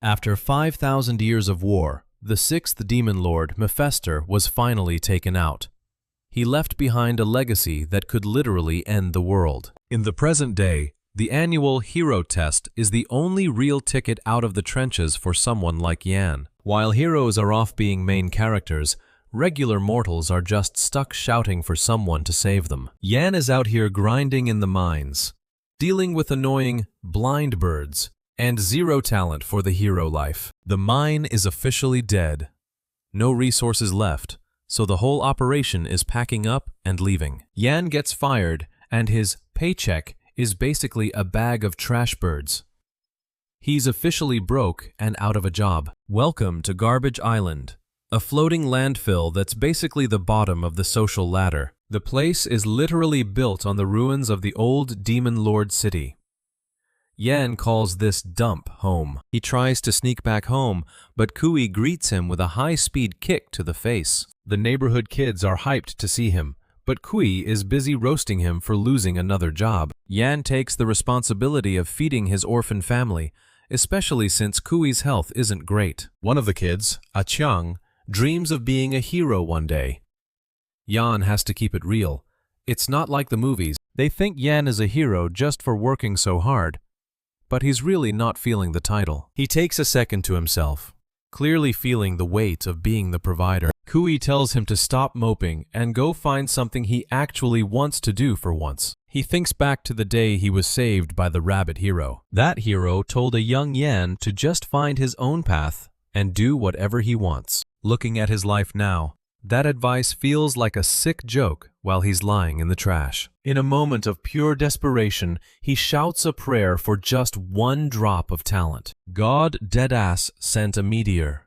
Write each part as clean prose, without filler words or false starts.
After 5,000 years of war, the sixth demon lord, Mephister, was finally taken out. He left behind a legacy that could literally end the world. In the present day, the annual hero test is the only real ticket out of the trenches for someone like Yan. While heroes are off being main characters, regular mortals are just stuck shouting for someone to save them. Yan is out here grinding in the mines, dealing with annoying blind birds, and zero talent for the hero life. The mine is officially dead. No resources left, so the whole operation is packing up and leaving. Yan gets fired, and his paycheck is basically a bag of trash birds. He's officially broke and out of a job. Welcome to Garbage Island, a floating landfill that's basically the bottom of the social ladder. The place is literally built on the ruins of the old Demon Lord city. Yan calls this dump home. He tries to sneak back home, but Kui greets him with a high-speed kick to the face. The neighborhood kids are hyped to see him, but Kui is busy roasting him for losing another job. Yan takes the responsibility of feeding his orphan family, especially since Kui's health isn't great. One of the kids, Chiang, dreams of being a hero one day. Yan has to keep it real. It's not like the movies. They think Yan is a hero just for working so hard, but he's really not feeling the title. He takes a second to himself, clearly feeling the weight of being the provider. Kui tells him to stop moping and go find something he actually wants to do for once. He thinks back to the day he was saved by the rabbit hero. That hero told a young Yan to just find his own path and do whatever he wants. Looking at his life now, that advice feels like a sick joke while he's lying in the trash. In a moment of pure desperation, he shouts a prayer for just one drop of talent. God deadass sent a meteor.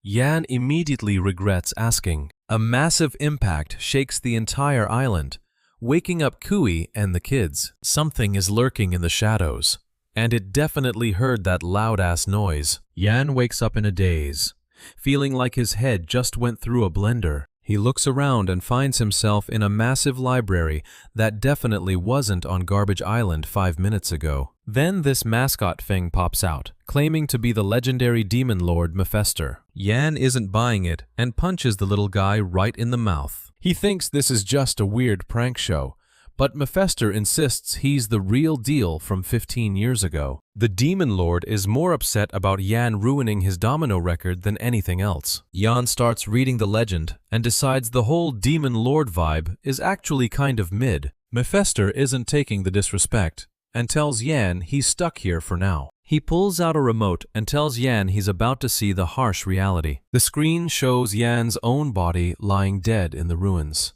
Yan immediately regrets asking. A massive impact shakes the entire island, waking up Kui and the kids. Something is lurking in the shadows, and it definitely heard that loud-ass noise. Yan wakes up in a daze, feeling like his head just went through a blender. He looks around and finds himself in a massive library that definitely wasn't on Garbage Island 5 minutes ago. Then this mascot thing pops out, claiming to be the legendary demon lord Mephister. Yan isn't buying it and punches the little guy right in the mouth. He thinks this is just a weird prank show, but Mephister insists he's the real deal from 15 years ago. The Demon Lord is more upset about Yan ruining his domino record than anything else. Yan starts reading the legend and decides the whole Demon Lord vibe is actually kind of mid. Mephister isn't taking the disrespect and tells Yan he's stuck here for now. He pulls out a remote and tells Yan he's about to see the harsh reality. The screen shows Yan's own body lying dead in the ruins.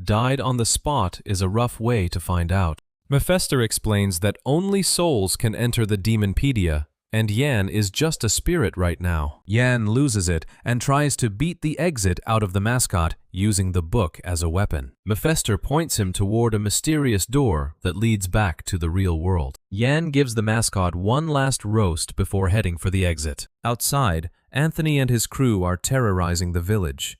Died on the spot is a rough way to find out. Mephister explains that only souls can enter the Demonpedia, and Yan is just a spirit right now. Yan loses it and tries to beat the exit out of the mascot using the book as a weapon. Mephister points him toward a mysterious door that leads back to the real world. Yan gives the mascot one last roast before heading for the exit. Outside, Anthony and his crew are terrorizing the village.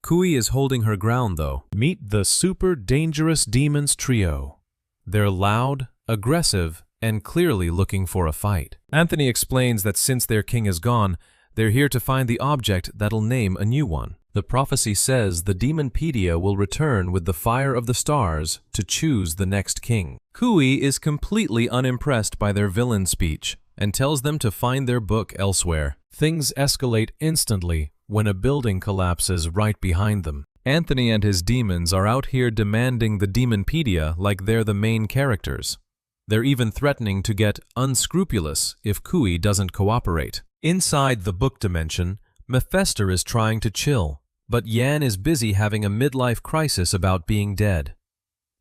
Kui is holding her ground though. Meet the super dangerous demons trio. They're loud, aggressive, and clearly looking for a fight. Anthony explains that since their king is gone, they're here to find the object that'll name a new one. The prophecy says the Demonpedia will return with the fire of the stars to choose the next king. Kui is completely unimpressed by their villain speech and tells them to find their book elsewhere. Things escalate instantly when a building collapses right behind them. Anthony and his demons are out here demanding the Demonpedia like they're the main characters. They're even threatening to get unscrupulous if Kui doesn't cooperate. Inside the book dimension, Mephister is trying to chill, but Yan is busy having a midlife crisis about being dead.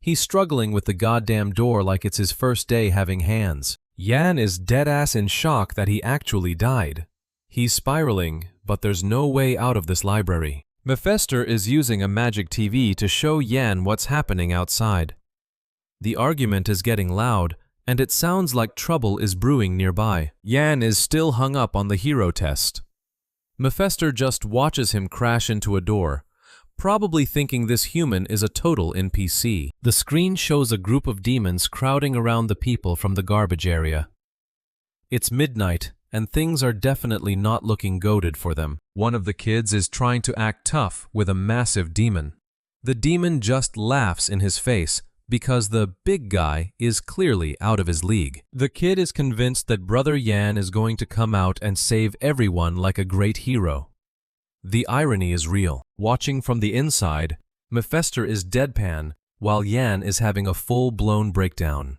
He's struggling with the goddamn door like it's his first day having hands. Yan is deadass in shock that he actually died. He's spiraling, but there's no way out of this library. Mephister is using a magic TV to show Yan what's happening outside. The argument is getting loud, and it sounds like trouble is brewing nearby. Yan is still hung up on the hero test. Mephister just watches him crash into a door, probably thinking this human is a total NPC. The screen shows a group of demons crowding around the people from the garbage area. It's midnight, and things are definitely not looking goated for them. One of the kids is trying to act tough with a massive demon. The demon just laughs in his face because the big guy is clearly out of his league. The kid is convinced that Brother Yan is going to come out and save everyone like a great hero. The irony is real. Watching from the inside, Mephister is deadpan while Yan is having a full-blown breakdown.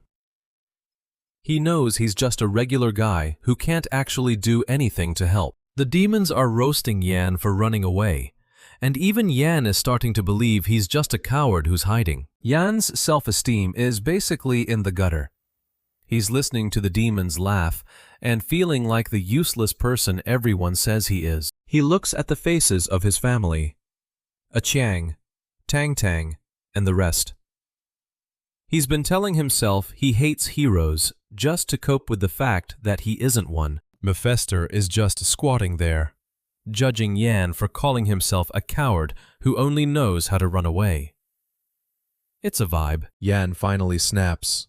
He knows he's just a regular guy who can't actually do anything to help. The demons are roasting Yan for running away, and even Yan is starting to believe he's just a coward who's hiding. Yan's self-esteem is basically in the gutter. He's listening to the demons laugh and feeling like the useless person everyone says he is. He looks at the faces of his family, a Chiang, Tang Tang, and the rest. He's been telling himself he hates heroes just to cope with the fact that he isn't one. Mephister is just squatting there, judging Yan for calling himself a coward who only knows how to run away. It's a vibe. Yan finally snaps.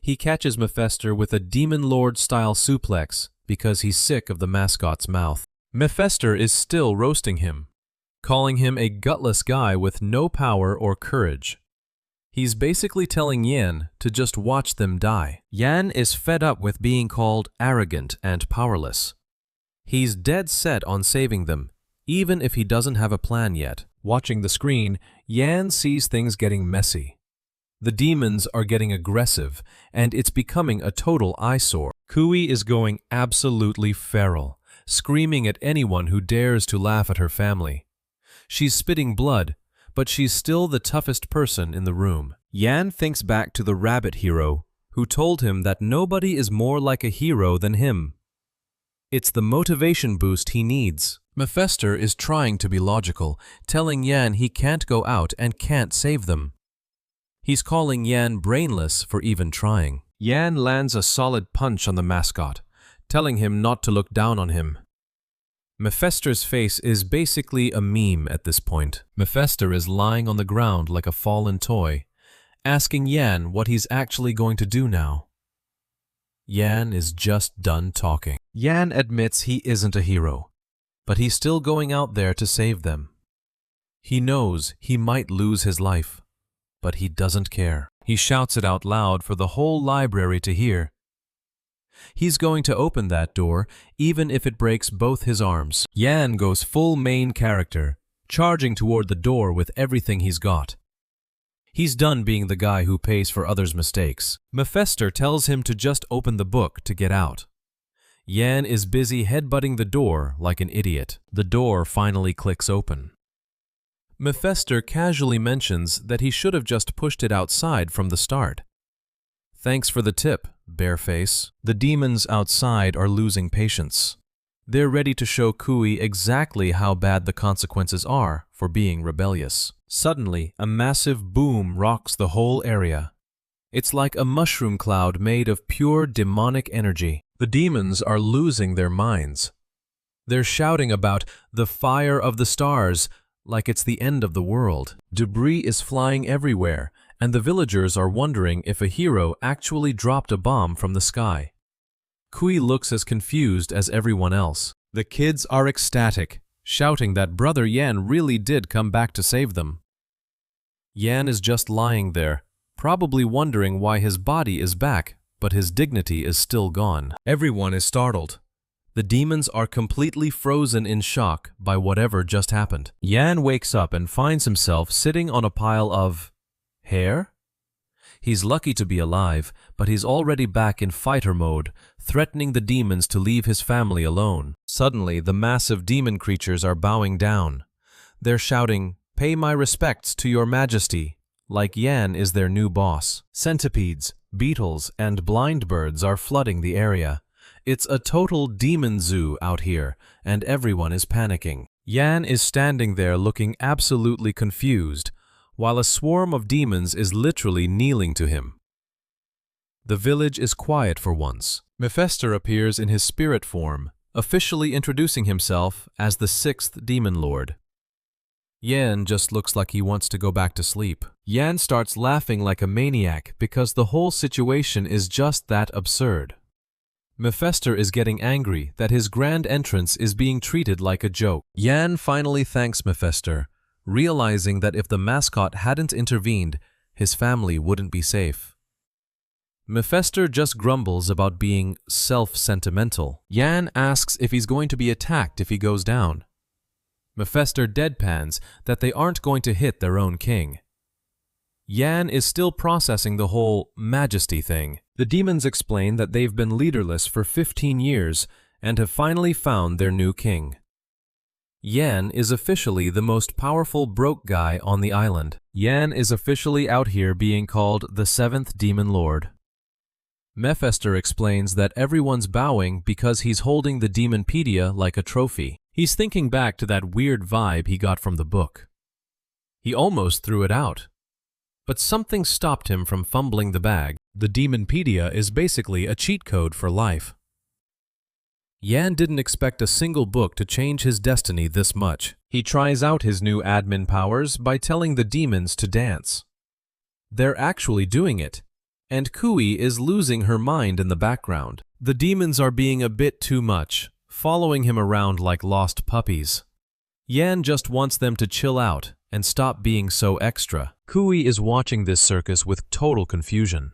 He catches Mephister with a Demon Lord-style suplex because he's sick of the mascot's mouth. Mephister is still roasting him, calling him a gutless guy with no power or courage. He's basically telling Yan to just watch them die. Yan is fed up with being called arrogant and powerless. He's dead set on saving them, even if he doesn't have a plan yet. Watching the screen, Yan sees things getting messy. The demons are getting aggressive, and it's becoming a total eyesore. Kui is going absolutely feral, screaming at anyone who dares to laugh at her family. She's spitting blood, but she's still the toughest person in the room. Yan thinks back to the rabbit hero, who told him that nobody is more like a hero than him. It's the motivation boost he needs. Mephister is trying to be logical, telling Yan he can't go out and can't save them. He's calling Yan brainless for even trying. Yan lands a solid punch on the mascot, telling him not to look down on him. Mephister's face is basically a meme at this point. Mephister is lying on the ground like a fallen toy, asking Yan what he's actually going to do now. Yan is just done talking. Yan admits he isn't a hero, but he's still going out there to save them. He knows he might lose his life, but he doesn't care. He shouts it out loud for the whole library to hear. He's going to open that door, even if it breaks both his arms. Yan goes full main character, charging toward the door with everything he's got. He's done being the guy who pays for others' mistakes. Mephister tells him to just open the book to get out. Yan is busy headbutting the door like an idiot. The door finally clicks open. Mephister casually mentions that he should have just pushed it outside from the start. Thanks for the tip, Bareface. The demons outside are losing patience. They're ready to show Kui exactly how bad the consequences are for being rebellious. Suddenly, a massive boom rocks the whole area. It's like a mushroom cloud made of pure demonic energy. The demons are losing their minds. They're shouting about the fire of the stars like it's the end of the world. Debris is flying everywhere, and the villagers are wondering if a hero actually dropped a bomb from the sky. Kui looks as confused as everyone else. The kids are ecstatic, shouting that Brother Yan really did come back to save them. Yan is just lying there, probably wondering why his body is back, but his dignity is still gone. Everyone is startled. The demons are completely frozen in shock by whatever just happened. Yan wakes up and finds himself sitting on a pile of hair? He's lucky to be alive, but he's already back in fighter mode, threatening the demons to leave his family alone. Suddenly, the massive demon creatures are bowing down. They're shouting, "Pay my respects to your majesty," like Yan is their new boss. Centipedes, beetles, and blind birds are flooding the area. It's a total demon zoo out here, and everyone is panicking. Yan is standing there looking absolutely confused, while a swarm of demons is literally kneeling to him. The village is quiet for once. Mephister appears in his spirit form, officially introducing himself as the 6th Demon Lord. Yan just looks like he wants to go back to sleep. Yan starts laughing like a maniac because the whole situation is just that absurd. Mephister is getting angry that his grand entrance is being treated like a joke. Yan finally thanks Mephister, realizing that if the mascot hadn't intervened, his family wouldn't be safe. Mephister just grumbles about being self-sentimental. Yan asks if he's going to be attacked if he goes down. Mephister deadpans that they aren't going to hit their own king. Yan is still processing the whole majesty thing. The demons explain that they've been leaderless for 15 years and have finally found their new king. Yan is officially the most powerful broke guy on the island. Yan is officially out here being called the seventh demon lord. Mephister explains that everyone's bowing because he's holding the Demonpedia like a trophy. He's thinking back to that weird vibe he got from the book. He almost threw it out. But something stopped him from fumbling the bag. The Demonpedia is basically a cheat code for life. Yan didn't expect a single book to change his destiny this much. He tries out his new admin powers by telling the demons to dance. They're actually doing it, and Kui is losing her mind in the background. The demons are being a bit too much, following him around like lost puppies. Yan just wants them to chill out and stop being so extra. Kui is watching this circus with total confusion.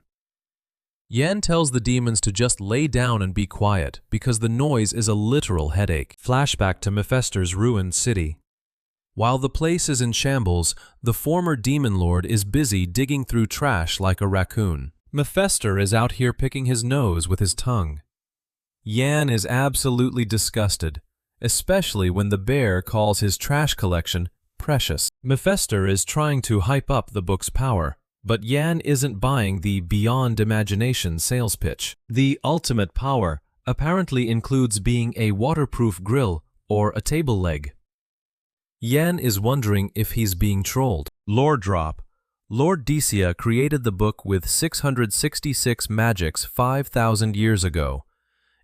Yan tells the demons to just lay down and be quiet because the noise is a literal headache. Flashback to Mephister's ruined city. While the place is in shambles, the former demon lord is busy digging through trash like a raccoon. Mephister is out here picking his nose with his tongue. Yan is absolutely disgusted, especially when the bear calls his trash collection precious. Mephister is trying to hype up the book's power, but Yan isn't buying the beyond imagination sales pitch. The ultimate power apparently includes being a waterproof grill or a table leg. Yan is wondering if he's being trolled. Lore drop. Lord Decia created the book with 666 magics 5,000 years ago.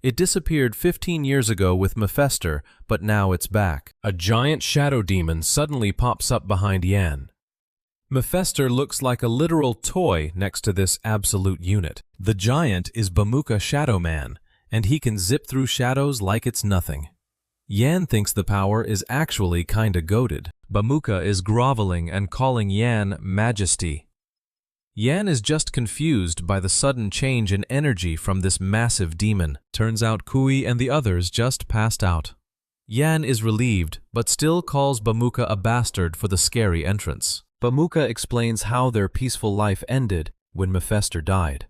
It disappeared 15 years ago with Mephister, but now it's back. A giant shadow demon suddenly pops up behind Yan. Mephister looks like a literal toy next to this absolute unit. The giant is Bamuka Shadow Man, and he can zip through shadows like it's nothing. Yan thinks the power is actually kinda goated. Bamuka is groveling and calling Yan Majesty. Yan is just confused by the sudden change in energy from this massive demon. Turns out Kui and the others just passed out. Yan is relieved, but still calls Bamuka a bastard for the scary entrance. Bamuka explains how their peaceful life ended when Mephister died.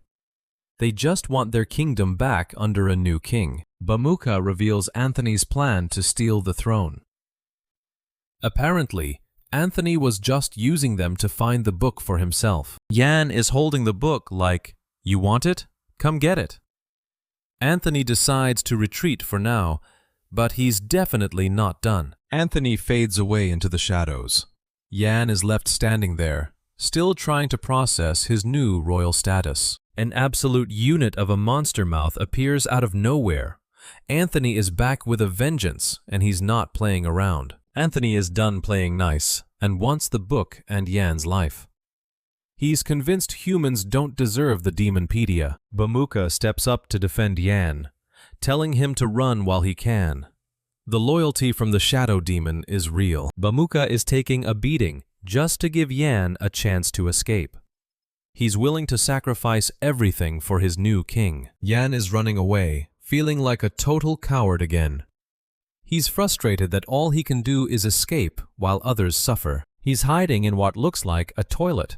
They just want their kingdom back under a new king. Bamuka reveals Anthony's plan to steal the throne. Apparently, Anthony was just using them to find the book for himself. Yan is holding the book like, "You want it? Come get it." Anthony decides to retreat for now, but he's definitely not done. Anthony fades away into the shadows. Yan is left standing there, still trying to process his new royal status. An absolute unit of a monster mouth appears out of nowhere. Anthony is back with a vengeance, and he's not playing around. Anthony is done playing nice and wants the book and Yan's life. He's convinced humans don't deserve the Demonpedia. Bamuka steps up to defend Yan, telling him to run while he can. The loyalty from the shadow demon is real. Bamuka is taking a beating just to give Yan a chance to escape. He's willing to sacrifice everything for his new king. Yan is running away, feeling like a total coward again. He's frustrated that all he can do is escape while others suffer. He's hiding in what looks like a toilet.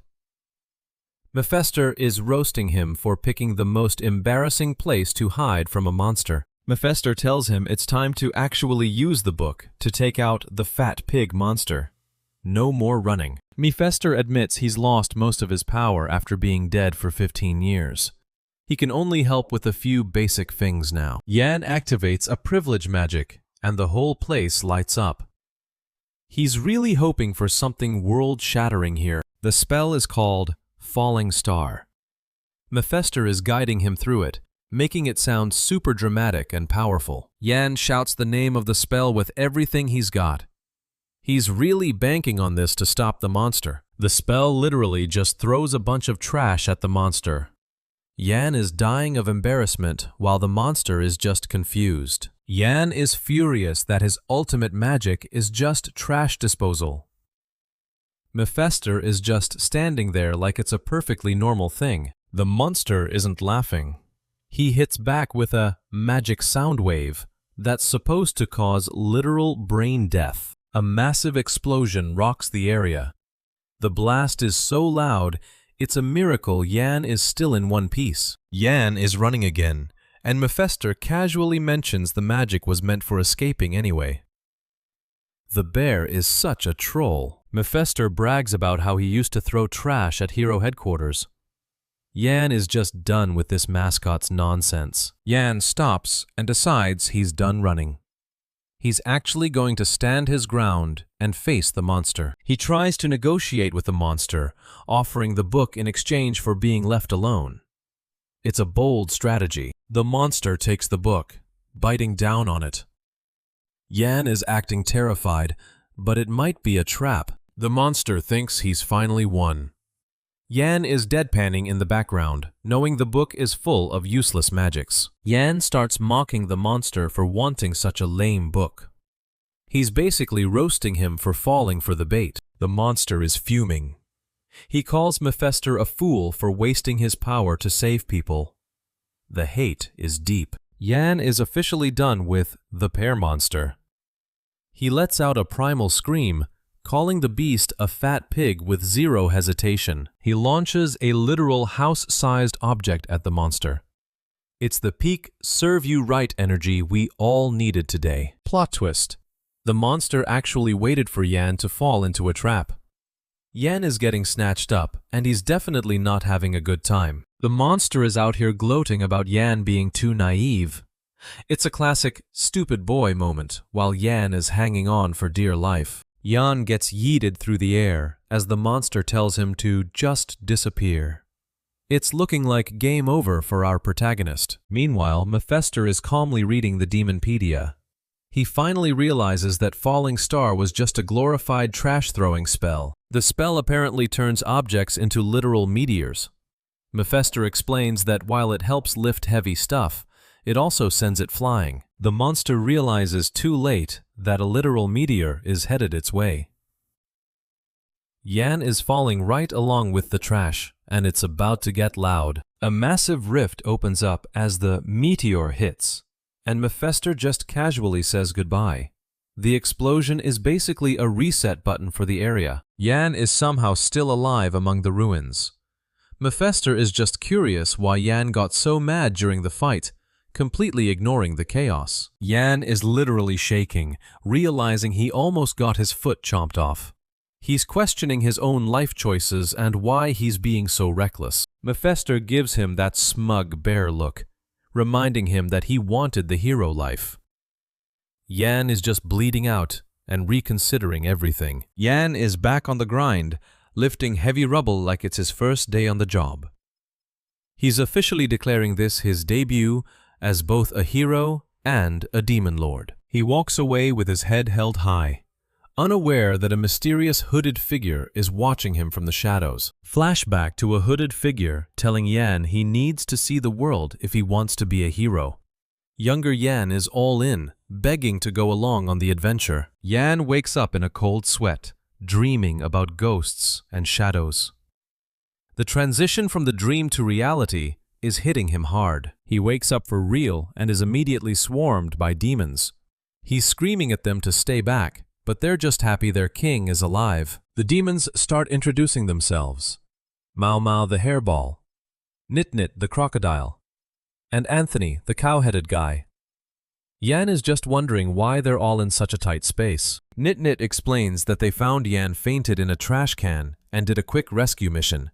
Mephister is roasting him for picking the most embarrassing place to hide from a monster. Mephister tells him it's time to actually use the book to take out the fat pig monster. No more running. Mephister admits he's lost most of his power after being dead for 15 years. He can only help with a few basic things now. Yan activates a privilege magic, and the whole place lights up. He's really hoping for something world-shattering here. The spell is called Falling Star. Mephister is guiding him through it, making it sound super dramatic and powerful. Yan shouts the name of the spell with everything he's got. He's really banking on this to stop the monster. The spell literally just throws a bunch of trash at the monster. Yan is dying of embarrassment while the monster is just confused. Yan is furious that his ultimate magic is just trash disposal. Mephister is just standing there like it's a perfectly normal thing. The monster isn't laughing. He hits back with a magic sound wave that's supposed to cause literal brain death. A massive explosion rocks the area. The blast is so loud, it's a miracle Yan is still in one piece. Yan is running again, and Mephister casually mentions the magic was meant for escaping anyway. The bear is such a troll. Mephister brags about how he used to throw trash at Hero headquarters. Yan is just done with this mascot's nonsense. Yan stops and decides he's done running. He's actually going to stand his ground and face the monster. He tries to negotiate with the monster, offering the book in exchange for being left alone. It's a bold strategy. The monster takes the book, biting down on it. Yan is acting terrified, but it might be a trap. The monster thinks he's finally won. Yan is deadpanning in the background, knowing the book is full of useless magics. Yan starts mocking the monster for wanting such a lame book. He's basically roasting him for falling for the bait. The monster is fuming. He calls Mephister a fool for wasting his power to save people. The hate is deep. Yan is officially done with the pear monster. He lets out a primal scream, calling the beast a fat pig with zero hesitation. He launches a literal house-sized object at the monster. It's the peak serve-you-right energy we all needed today. Plot twist. The monster actually waited for Yan to fall into a trap. Yan is getting snatched up, and he's definitely not having a good time. The monster is out here gloating about Yan being too naive. It's a classic stupid boy moment, while Yan is hanging on for dear life. Yan gets yeeted through the air as the monster tells him to just disappear. It's looking like game over for our protagonist. Meanwhile, Mephister is calmly reading the Demonpedia. He finally realizes that Falling Star was just a glorified trash-throwing spell. The spell apparently turns objects into literal meteors. Mephister explains that while it helps lift heavy stuff, it also sends it flying. The monster realizes too late that a literal meteor is headed its way. Yan is falling right along with the trash, and it's about to get loud. A massive rift opens up as the meteor hits, and Mephister just casually says goodbye. The explosion is basically a reset button for the area. Yan is somehow still alive among the ruins. Mephister is just curious why Yan got so mad during the fight, completely ignoring the chaos. Yan is literally shaking, realizing he almost got his foot chomped off. He's questioning his own life choices and why he's being so reckless. Mephister gives him that smug bear look, reminding him that he wanted the hero life. Yan is just bleeding out and reconsidering everything. Yan is back on the grind, lifting heavy rubble like it's his first day on the job. He's officially declaring this his debut as both a hero and a demon lord. He walks away with his head held high, unaware that a mysterious hooded figure is watching him from the shadows. Flashback to a hooded figure telling Yan he needs to see the world if he wants to be a hero. Younger Yan is all in, begging to go along on the adventure. Yan wakes up in a cold sweat, dreaming about ghosts and shadows. The transition from the dream to reality is hitting him hard. He wakes up for real and is immediately swarmed by demons. He's screaming at them to stay back, but they're just happy their king is alive. The demons start introducing themselves. Mau Mau the hairball, Nit Nit the crocodile, and Anthony the cow-headed guy. Yan is just wondering why they're all in such a tight space. Nit Nit explains that they found Yan fainted in a trash can and did a quick rescue mission.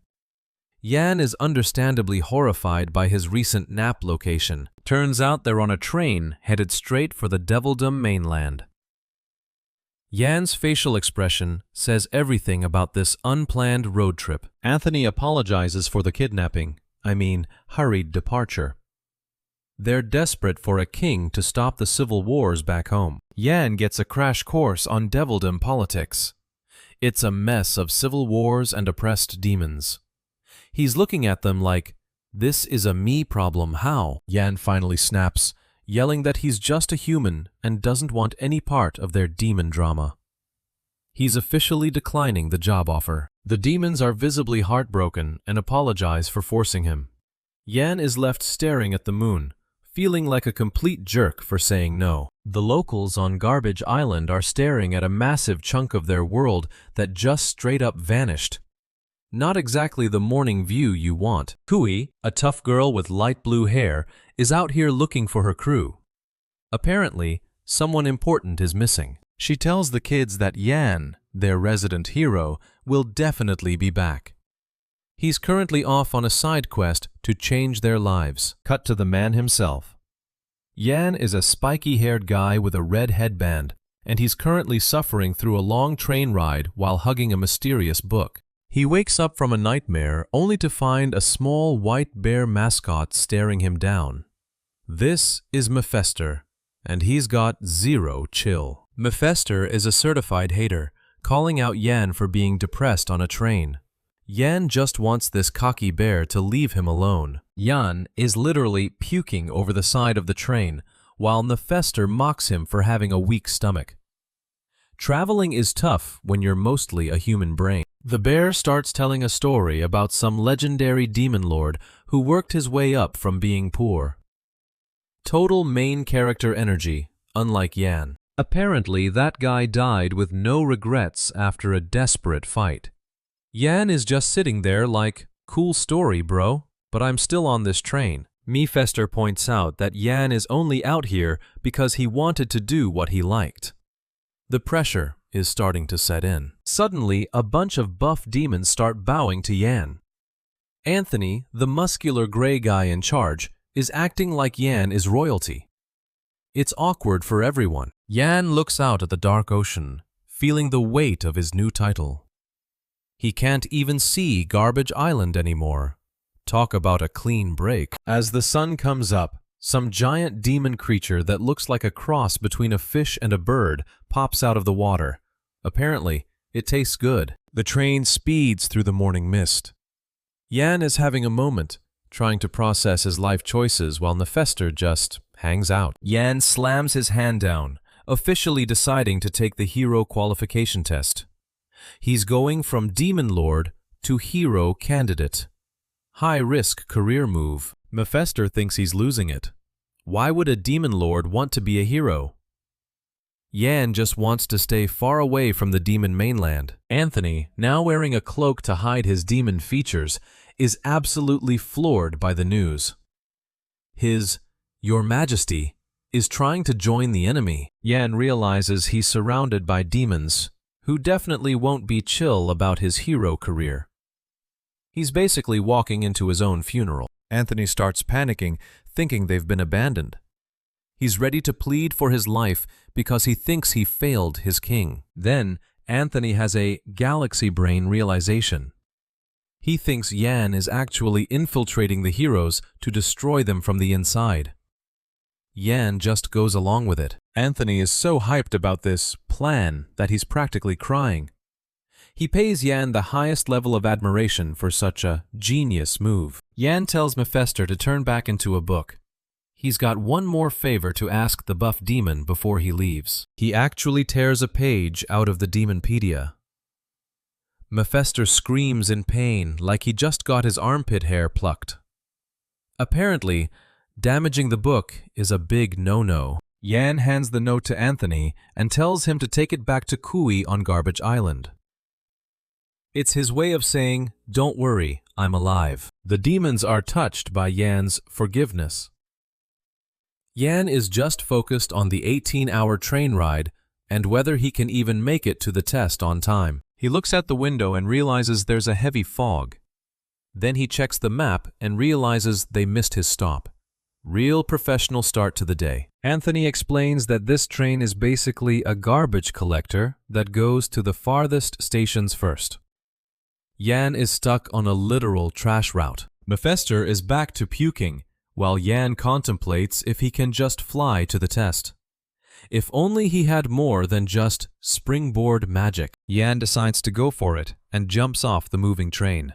Yan is understandably horrified by his recent nap location. Turns out they're on a train headed straight for the Devildom mainland. Yan's facial expression says everything about this unplanned road trip. Anthony apologizes for the kidnapping, hurried departure. They're desperate for a king to stop the civil wars back home. Yan gets a crash course on Devildom politics. It's a mess of civil wars and oppressed demons. He's looking at them like, This is a me problem, how? Yan finally snaps, yelling that he's just a human and doesn't want any part of their demon drama. He's officially declining the job offer. The demons are visibly heartbroken and apologize for forcing him. Yan is left staring at the moon, feeling like a complete jerk for saying no. The locals on Garbage Island are staring at a massive chunk of their world that just straight up vanished. Not exactly the morning view you want. Kui, a tough girl with light blue hair, is out here looking for her crew. Apparently, someone important is missing. She tells the kids that Yan, their resident hero, will definitely be back. He's currently off on a side quest to change their lives. Cut to the man himself. Yan is a spiky-haired guy with a red headband, and he's currently suffering through a long train ride while hugging a mysterious book. He wakes up from a nightmare only to find a small white bear mascot staring him down. This is Mephister, and he's got zero chill. Mephister is a certified hater, calling out Yan for being depressed on a train. Yan just wants this cocky bear to leave him alone. Yan is literally puking over the side of the train, while Mephister mocks him for having a weak stomach. Traveling is tough when you're mostly a human brain. The bear starts telling a story about some legendary demon lord who worked his way up from being poor. Total main character energy, unlike Yan. Apparently, that guy died with no regrets after a desperate fight. Yan is just sitting there like, cool story, bro, but I'm still on this train. Mephister points out that Yan is only out here because he wanted to do what he liked. The pressure is starting to set in. Suddenly, a bunch of buff demons start bowing to Yan. Anthony, the muscular gray guy in charge, is acting like Yan is royalty. It's awkward for everyone. Yan looks out at the dark ocean, feeling the weight of his new title. He can't even see Garbage Island anymore. Talk about a clean break. As the sun comes up, some giant demon creature that looks like a cross between a fish and a bird pops out of the water. Apparently, it tastes good. The train speeds through the morning mist. Yan is having a moment, trying to process his life choices while Mephister just hangs out. Yan slams his hand down, officially deciding to take the hero qualification test. He's going from demon lord to hero candidate. High-risk career move. Mephister thinks he's losing it. Why would a demon lord want to be a hero? Yan just wants to stay far away from the demon mainland. Anthony, now wearing a cloak to hide his demon features, is absolutely floored by the news. His Your Majesty is trying to join the enemy. Yan realizes he's surrounded by demons, who definitely won't be chill about his hero career. He's basically walking into his own funeral. Anthony starts panicking, thinking they've been abandoned. He's ready to plead for his life because he thinks he failed his king. Then, Anthony has a galaxy brain realization. He thinks Yan is actually infiltrating the heroes to destroy them from the inside. Yan just goes along with it. Anthony is so hyped about this plan that he's practically crying. He pays Yan the highest level of admiration for such a genius move. Yan tells Mephister to turn back into a book. He's got one more favor to ask the buff demon before he leaves. He actually tears a page out of the Demonpedia. Mephister screams in pain like he just got his armpit hair plucked. Apparently, damaging the book is a big no-no. Yan hands the note to Anthony and tells him to take it back to Kui on Garbage Island. It's his way of saying, don't worry, I'm alive. The demons are touched by Yan's forgiveness. Yan is just focused on the 18-hour train ride and whether he can even make it to the test on time. He looks out the window and realizes there's a heavy fog. Then he checks the map and realizes they missed his stop. Real professional start to the day. Anthony explains that this train is basically a garbage collector that goes to the farthest stations first. Yan is stuck on a literal trash route. Mephister is back to puking, while Yan contemplates if he can just fly to the test. If only he had more than just springboard magic. Yan decides to go for it and jumps off the moving train.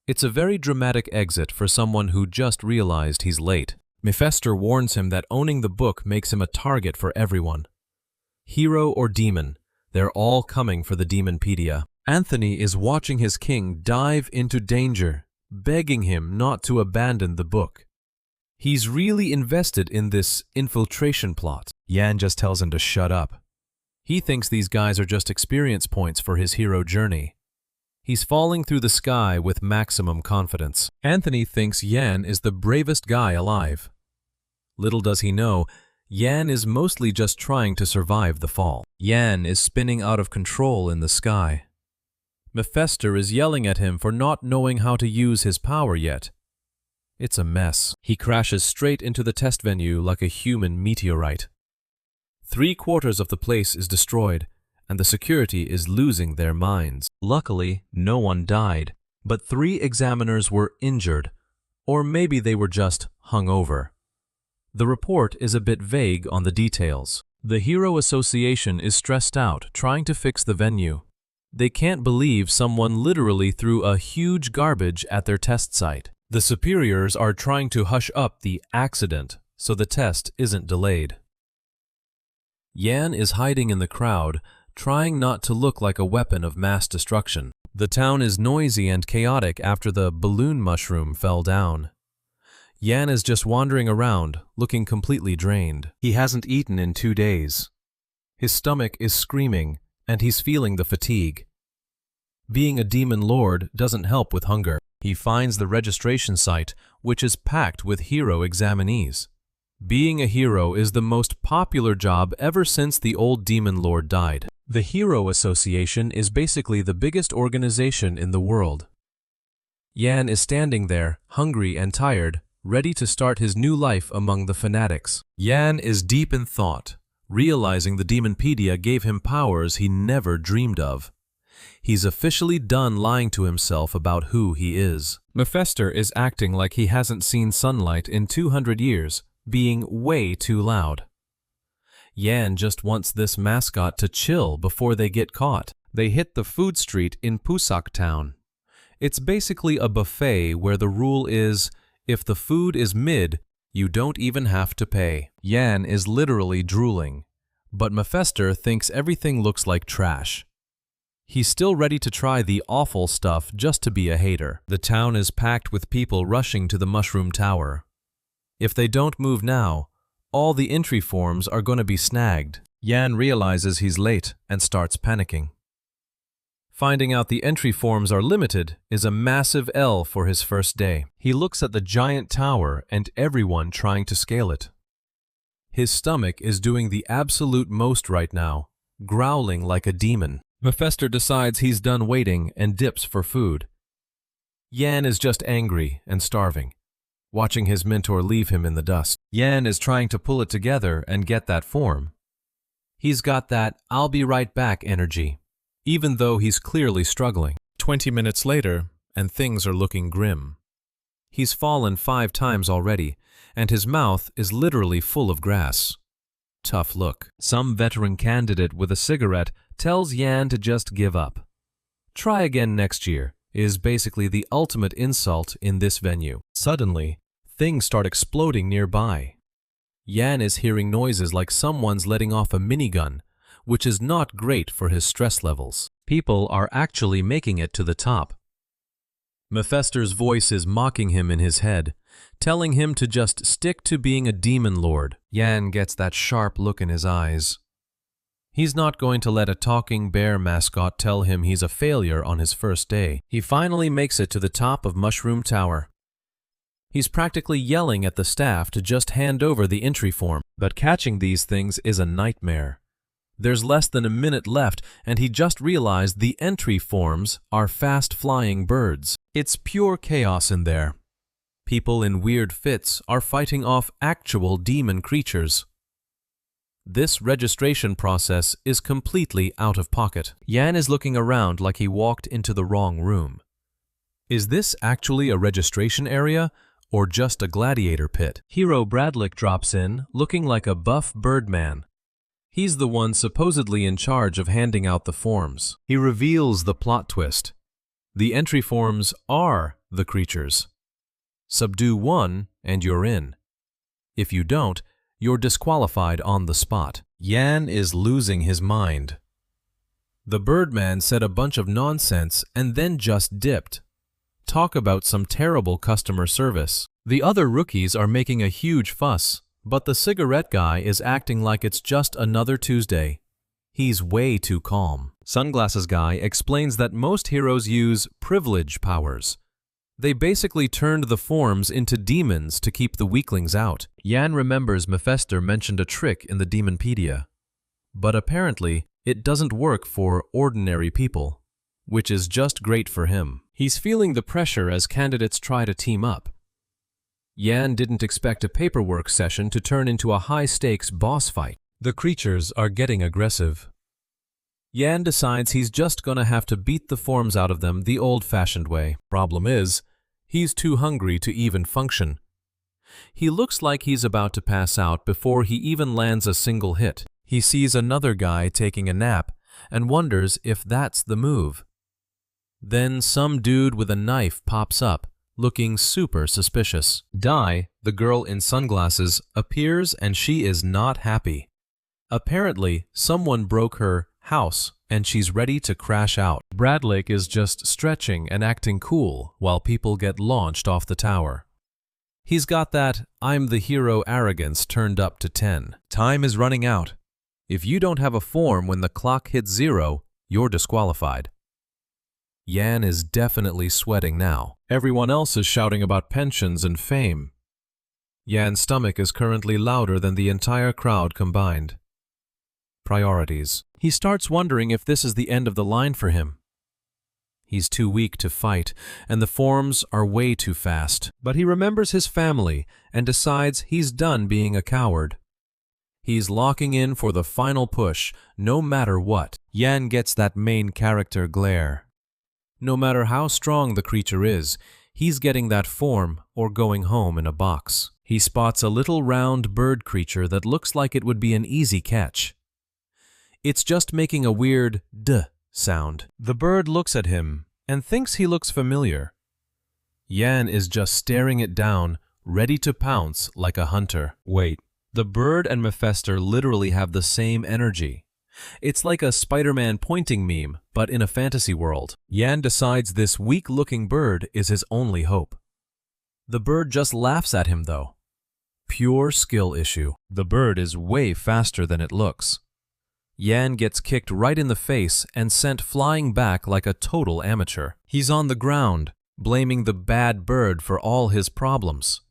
It's a very dramatic exit for someone who just realized he's late. Mephisto warns him that owning the book makes him a target for everyone. Hero or demon, they're all coming for the Demonpedia. Anthony is watching his king dive into danger, begging him not to abandon the book. He's really invested in this infiltration plot. Yan just tells him to shut up. He thinks these guys are just experience points for his hero journey. He's falling through the sky with maximum confidence. Anthony thinks Yan is the bravest guy alive. Little does he know, Yan is mostly just trying to survive the fall. Yan is spinning out of control in the sky. Mephisto is yelling at him for not knowing how to use his power yet. It's a mess. He crashes straight into the test venue like a human meteorite. 3/4 of the place is destroyed, and the security is losing their minds. Luckily, no one died, but 3 examiners were injured, or maybe they were just hungover. The report is a bit vague on the details. The Hero Association is stressed out trying to fix the venue. They can't believe someone literally threw a huge garbage at their test site. The superiors are trying to hush up the accident so the test isn't delayed. Yan is hiding in the crowd, trying not to look like a weapon of mass destruction. The town is noisy and chaotic after the balloon mushroom fell down. Yan is just wandering around, looking completely drained. He hasn't eaten in 2 days. His stomach is screaming, and he's feeling the fatigue. Being a demon lord doesn't help with hunger. He finds the registration site, which is packed with hero examinees. Being a hero is the most popular job ever since the old demon lord died. The Hero Association is basically the biggest organization in the world. Yan is standing there, hungry and tired, ready to start his new life among the fanatics. Yan is deep in thought, realizing the Demonpedia gave him powers he never dreamed of. He's officially done lying to himself about who he is. Mephisto is acting like he hasn't seen sunlight in 200 years, being way too loud. Yan just wants this mascot to chill before they get caught. They hit the food street in Pusak town. It's basically a buffet where the rule is, if the food is mid, you don't even have to pay. Yan is literally drooling, but Mephisto thinks everything looks like trash. He's still ready to try the awful stuff just to be a hater. The town is packed with people rushing to the Mushroom Tower. If they don't move now, all the entry forms are going to be snagged. Yan realizes he's late and starts panicking. Finding out the entry forms are limited is a massive L for his first day. He looks at the giant tower and everyone trying to scale it. His stomach is doing the absolute most right now, growling like a demon. Mephisto decides he's done waiting and dips for food. Yan is just angry and starving, watching his mentor leave him in the dust. Yan is trying to pull it together and get that form. He's got that "I'll be right back" energy, even though he's clearly struggling. 20 minutes later, and things are looking grim. He's fallen 5 times already, and his mouth is literally full of grass. Tough look. Some veteran candidate with a cigarette tells Yan to just give up. Try again next year is basically the ultimate insult in this venue. Suddenly, things start exploding nearby. Yan is hearing noises like someone's letting off a minigun, which is not great for his stress levels. People are actually making it to the top. Mephisto's voice is mocking him in his head, telling him to just stick to being a demon lord. Yan gets that sharp look in his eyes. He's not going to let a talking bear mascot tell him he's a failure on his first day. He finally makes it to the top of Mushroom Tower. He's practically yelling at the staff to just hand over the entry form, but catching these things is a nightmare. There's less than a minute left, and he just realized the entry forms are fast-flying birds. It's pure chaos in there. People in weird fits are fighting off actual demon creatures. This registration process is completely out of pocket. Yan is looking around like he walked into the wrong room. Is this actually a registration area, or just a gladiator pit? Hero Bradlick drops in, looking like a buff birdman. He's the one supposedly in charge of handing out the forms. He reveals the plot twist. The entry forms are the creatures. Subdue one and you're in. If you don't, you're disqualified on the spot. Yan is losing his mind. The Birdman said a bunch of nonsense and then just dipped. Talk about some terrible customer service. The other rookies are making a huge fuss, but the cigarette guy is acting like it's just another Tuesday. He's way too calm. Sunglasses guy explains that most heroes use privilege powers. They basically turned the forms into demons to keep the weaklings out. Yan remembers Mephister mentioned a trick in the Demonpedia. But apparently, it doesn't work for ordinary people, which is just great for him. He's feeling the pressure as candidates try to team up. Yan didn't expect a paperwork session to turn into a high-stakes boss fight. The creatures are getting aggressive. Yan decides he's just gonna have to beat the forms out of them the old-fashioned way. Problem is, he's too hungry to even function. He looks like he's about to pass out before he even lands a single hit. He sees another guy taking a nap and wonders if that's the move. Then some dude with a knife pops up, looking super suspicious. Dai, the girl in sunglasses, appears and she is not happy. Apparently, someone broke her house and she's ready to crash out. Bradlake is just stretching and acting cool while people get launched off the tower. He's got that I'm the hero arrogance turned up to 10. Time is running out. If you don't have a form when the clock hits 0, you're disqualified. Yan is definitely sweating now. Everyone else is shouting about pensions and fame. Yan's stomach is currently louder than the entire crowd combined. Priorities. He starts wondering if this is the end of the line for him. He's too weak to fight, and the forms are way too fast. But he remembers his family and decides he's done being a coward. He's locking in for the final push, no matter what. Yan gets that main character glare. No matter how strong the creature is, he's getting that form or going home in a box. He spots a little round bird creature that looks like it would be an easy catch. It's just making a weird "d" sound. The bird looks at him and thinks he looks familiar. Yan is just staring it down, ready to pounce like a hunter. Wait, the bird and Mephister literally have the same energy. It's like a Spider-Man pointing meme, but in a fantasy world. Yan decides this weak-looking bird is his only hope. The bird just laughs at him, though. Pure skill issue. The bird is way faster than it looks. Yan gets kicked right in the face and sent flying back like a total amateur. He's on the ground, blaming the bad bird for all his problems.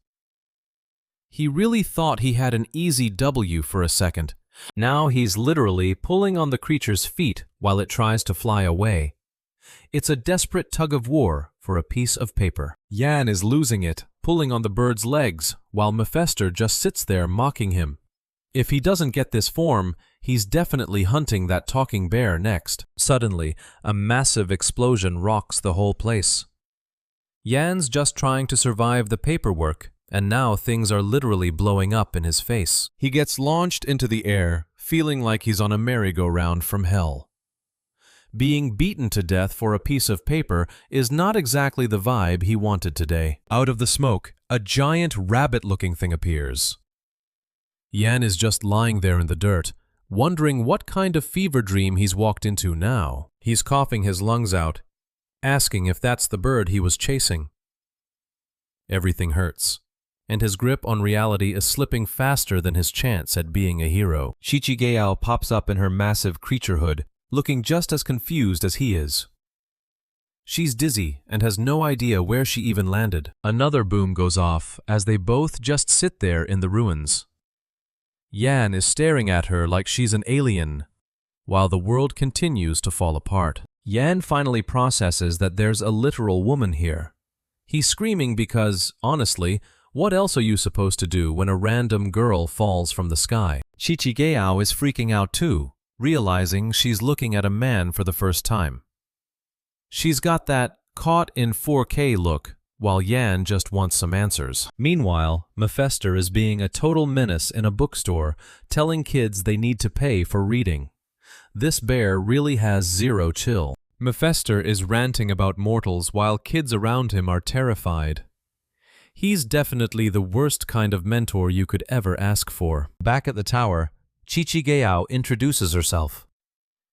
He really thought he had an easy W for a second. Now he's literally pulling on the creature's feet while it tries to fly away. It's a desperate tug of war for a piece of paper. Yan is losing it, pulling on the bird's legs, while Mephister just sits there mocking him. If he doesn't get this form, he's definitely hunting that talking bear next. Suddenly, a massive explosion rocks the whole place. Yan's just trying to survive the paperwork, and now things are literally blowing up in his face. He gets launched into the air, feeling like he's on a merry-go-round from hell. Being beaten to death for a piece of paper is not exactly the vibe he wanted today. Out of the smoke, a giant rabbit-looking thing appears. Yan is just lying there in the dirt, wondering what kind of fever dream he's walked into now. He's coughing his lungs out, asking if that's the bird he was chasing. Everything hurts, and his grip on reality is slipping faster than his chance at being a hero. Shichigeo pops up in her massive creature hood, looking just as confused as he is. She's dizzy and has no idea where she even landed. Another boom goes off as they both just sit there in the ruins. Yan is staring at her like she's an alien, while the world continues to fall apart. Yan finally processes that there's a literal woman here. He's screaming because, honestly, what else are you supposed to do when a random girl falls from the sky? Shichigeo is freaking out too, realizing she's looking at a man for the first time. She's got that caught in 4K look, while Yan just wants some answers. Meanwhile, Mephister is being a total menace in a bookstore, telling kids they need to pay for reading. This bear really has zero chill. Mephister is ranting about mortals while kids around him are terrified. He's definitely the worst kind of mentor you could ever ask for. Back at the tower, Chichigayao introduces herself.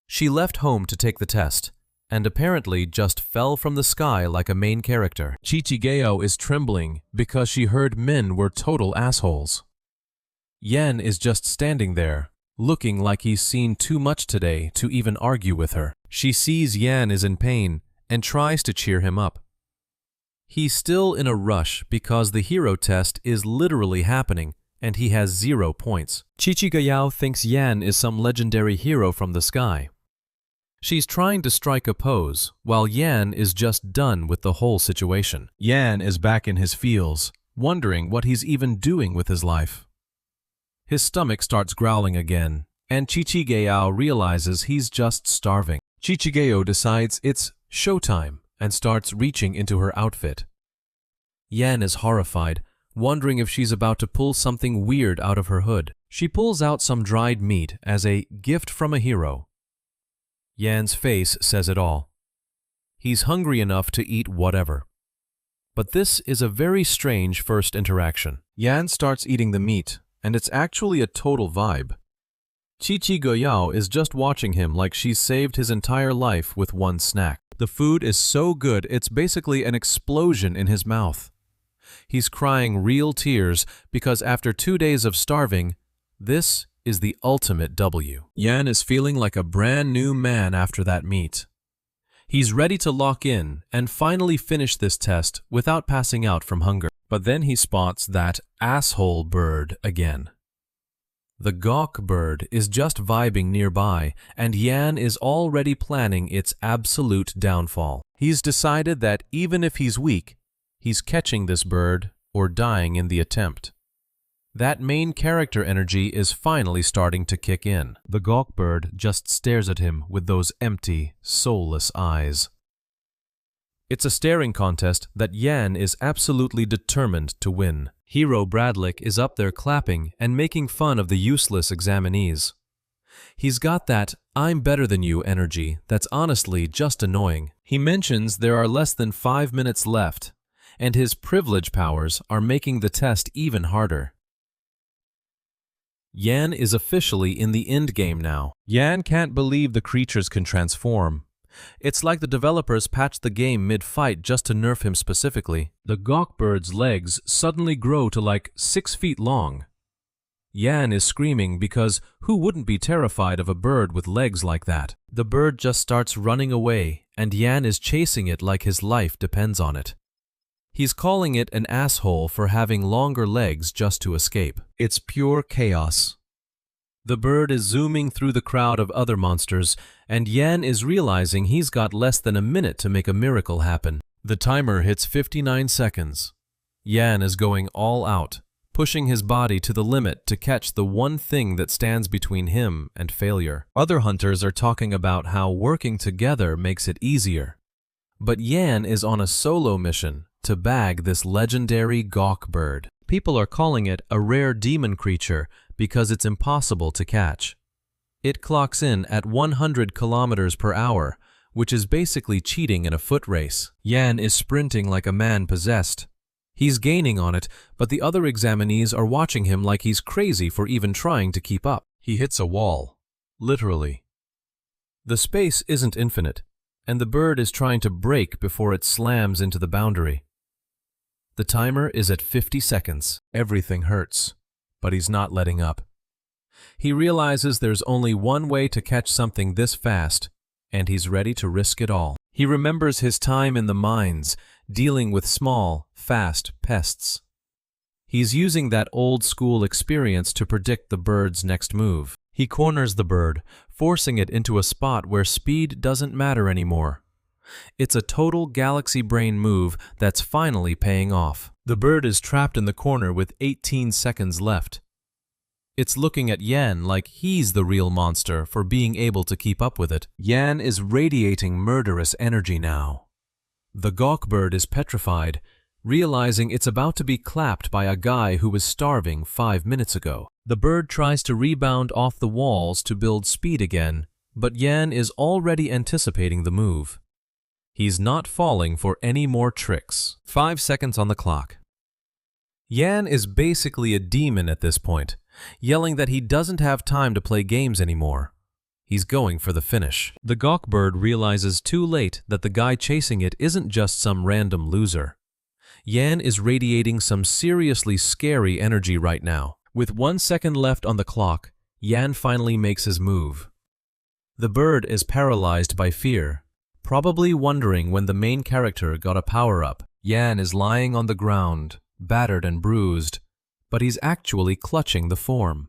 She left home to take the test, and apparently just fell from the sky like a main character. Chichigayao is trembling because she heard men were total assholes. Yan is just standing there, looking like he's seen too much today to even argue with her. She sees Yan is in pain and tries to cheer him up. He's still in a rush because the hero test is literally happening and he has 0 points. Chichigayao thinks Yan is some legendary hero from the sky. She's trying to strike a pose while Yan is just done with the whole situation. Yan is back in his feels, wondering what he's even doing with his life. His stomach starts growling again, and Chichigayao realizes he's just starving. Chichigayao decides it's showtime and starts reaching into her outfit. Yan is horrified, wondering if she's about to pull something weird out of her hood. She pulls out some dried meat as a gift from a hero. Yan's face says it all. He's hungry enough to eat whatever. But this is a very strange first interaction. Yan starts eating the meat, and it's actually a total vibe. Chichigayao is just watching him like she's saved his entire life with one snack. The food is so good it's basically an explosion in his mouth. He's crying real tears because after 2 days of starving, this is the ultimate W. Yan is feeling like a brand new man after that meat. He's ready to lock in and finally finish this test without passing out from hunger. But then he spots that asshole bird again. The gawk bird is just vibing nearby, and Yan is already planning its absolute downfall. He's decided that even if he's weak, he's catching this bird or dying in the attempt. That main character energy is finally starting to kick in. The gawk bird just stares at him with those empty, soulless eyes. It's a staring contest that Yan is absolutely determined to win. Hero Bradlick is up there clapping and making fun of the useless examinees. He's got that "I'm better than you" energy that's honestly just annoying. He mentions there are less than 5 minutes left, and his privilege powers are making the test even harder. Yan is officially in the endgame now. Yan can't believe the creatures can transform. It's like the developers patched the game mid-fight just to nerf him specifically. The gawk bird's legs suddenly grow to like 6 feet long. Yan is screaming because who wouldn't be terrified of a bird with legs like that? The bird just starts running away, and Yan is chasing it like his life depends on it. He's calling it an asshole for having longer legs just to escape. It's pure chaos. The bird is zooming through the crowd of other monsters, and Yan is realizing he's got less than a minute to make a miracle happen. The timer hits 59 seconds. Yan is going all out, pushing his body to the limit to catch the one thing that stands between him and failure. Other hunters are talking about how working together makes it easier. But Yan is on a solo mission to bag this legendary gawk bird. People are calling it a rare demon creature because it's impossible to catch. It clocks in at 100 kilometers per hour, which is basically cheating in a foot race. Yan is sprinting like a man possessed. He's gaining on it, but the other examinees are watching him like he's crazy for even trying to keep up. He hits a wall, literally. The space isn't infinite, and the bird is trying to break before it slams into the boundary. The timer is at 50 seconds. Everything hurts, but he's not letting up. He realizes there's only one way to catch something this fast, and he's ready to risk it all. He remembers his time in the mines, dealing with small, fast pests. He's using that old-school experience to predict the bird's next move. He corners the bird, forcing it into a spot where speed doesn't matter anymore. It's a total galaxy brain move that's finally paying off. The bird is trapped in the corner with 18 seconds left. It's looking at Yan like he's the real monster for being able to keep up with it. Yan is radiating murderous energy now. The gawk bird is petrified, realizing it's about to be clapped by a guy who was starving 5 minutes ago. The bird tries to rebound off the walls to build speed again, but Yan is already anticipating the move. He's not falling for any more tricks. 5 seconds on the clock. Yan is basically a demon at this point, yelling that he doesn't have time to play games anymore. He's going for the finish. The gawk bird realizes too late that the guy chasing it isn't just some random loser. Yan is radiating some seriously scary energy right now. With 1 second left on the clock, Yan finally makes his move. The bird is paralyzed by fear, probably wondering when the main character got a power-up. Yan is lying on the ground, battered and bruised, but he's actually clutching the form.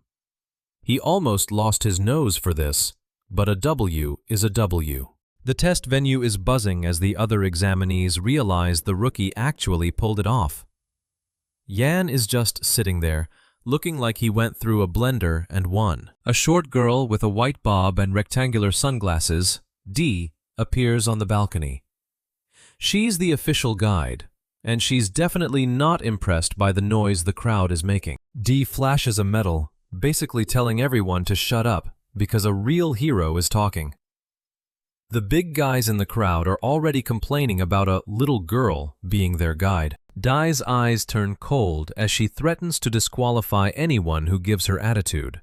He almost lost his nose for this, but a W is a W. The test venue is buzzing as the other examinees realize the rookie actually pulled it off. Yan is just sitting there, looking like he went through a blender and won. A short girl with a white bob and rectangular sunglasses, D, appears on the balcony. She's the official guide, and she's definitely not impressed by the noise the crowd is making. D flashes a medal, basically telling everyone to shut up because a real hero is talking. The big guys in the crowd are already complaining about a little girl being their guide. Di's eyes turn cold as she threatens to disqualify anyone who gives her attitude.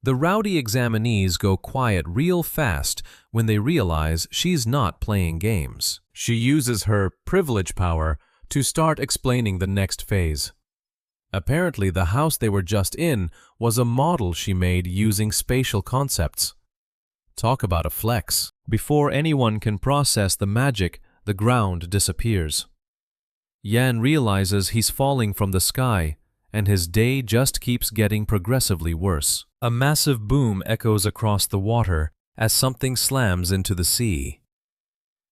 The rowdy examinees go quiet real fast when they realize she's not playing games. She uses her privilege power to start explaining the next phase. Apparently, the house they were just in was a model she made using spatial concepts. Talk about a flex. Before anyone can process the magic, the ground disappears. Yan realizes he's falling from the sky, and his day just keeps getting progressively worse. A massive boom echoes across the water as something slams into the sea.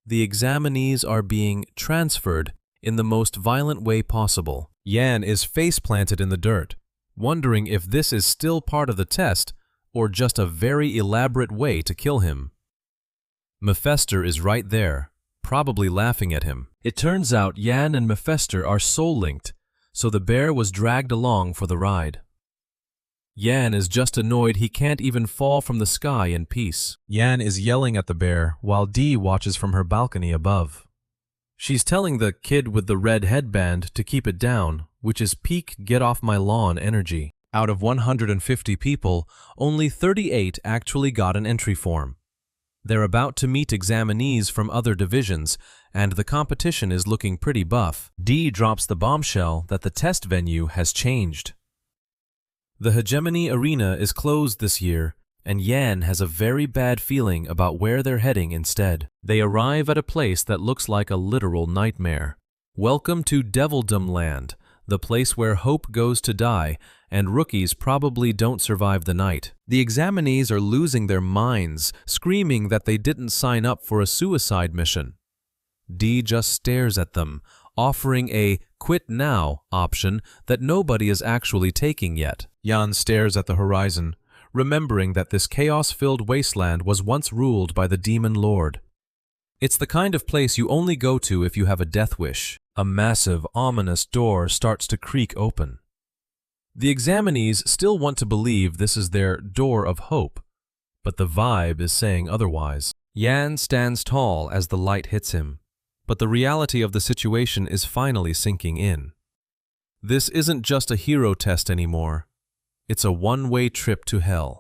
The examinees are being transferred in the most violent way possible. Yan is face-planted in the dirt, wondering if this is still part of the test or just a very elaborate way to kill him. Mephister is right there, probably laughing at him. It turns out Yan and Mephister are soul-linked, so the bear was dragged along for the ride. Yan is just annoyed he can't even fall from the sky in peace. Yan is yelling at the bear while Dee watches from her balcony above. She's telling the kid with the red headband to keep it down, which is peak get-off-my-lawn energy. Out of 150 people, only 38 actually got an entry form. They're about to meet examinees from other divisions, and the competition is looking pretty buff. Dee drops the bombshell that the test venue has changed. The Hegemony Arena is closed this year, and Yan has a very bad feeling about where they're heading instead. They arrive at a place that looks like a literal nightmare. Welcome to Devildom Land, the place where hope goes to die, and rookies probably don't survive the night. The examinees are losing their minds, screaming that they didn't sign up for a suicide mission. Dee just stares at them, offering a quit now option that nobody is actually taking yet. Yan stares at the horizon, remembering that this chaos-filled wasteland was once ruled by the Demon Lord. It's the kind of place you only go to if you have a death wish. A massive, ominous door starts to creak open. The examinees still want to believe this is their door of hope, but the vibe is saying otherwise. Yan stands tall as the light hits him, but the reality of the situation is finally sinking in. This isn't just a hero test anymore. It's a one-way trip to hell.